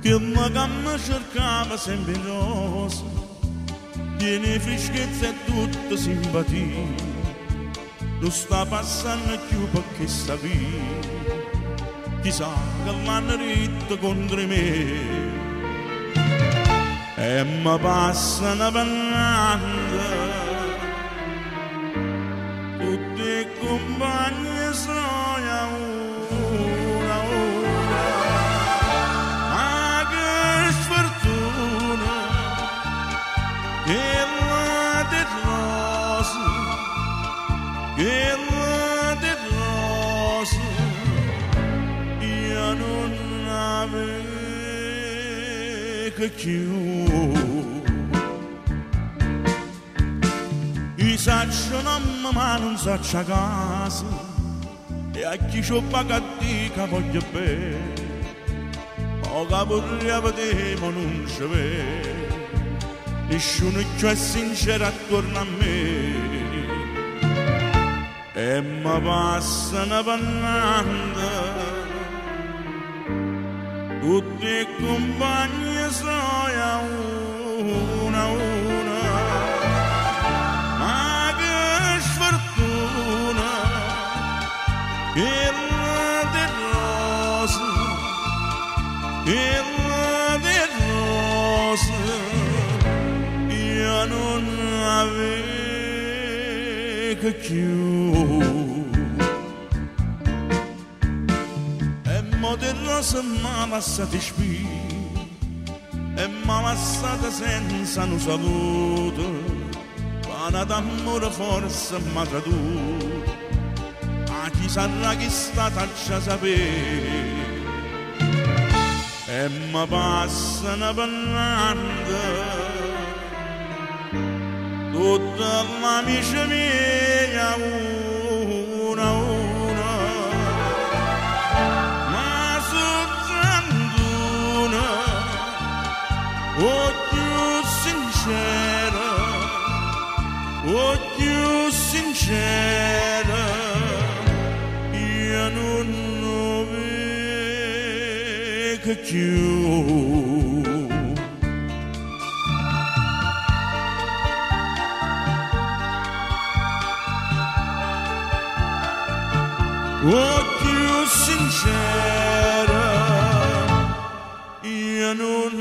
che mi cercava sempre in rosa, piene freschezza e tutta simpatia, non sta passando più perché sta via, chissà che l'hanno ritto contro me, e mi passano parlando, tutti i compagni sono una, ma che sfortuna, che la di rosa, che la di rosa, io non avevo più. I saccio non ma non saccio a casa, e a chi ci ho pagato che voglio bene, o che vorrei vedere ma non ci vede, nessuno più è sincero attorno a me, e mi passano parlando, tutti i compagni sono una, ma che sfortuna, che la di rosa, che la di rosa, io non avevo più. E di rosa m'ha lasciato spì, e m'ha lasciata senza un saluto, pana d'amore forse m'ha traduto, a chi sarà che stata già sapere, e mi passano parlando, tutta l'amica mia una, o più sincera, o più sincera, io non vedo più. O più sincera, io non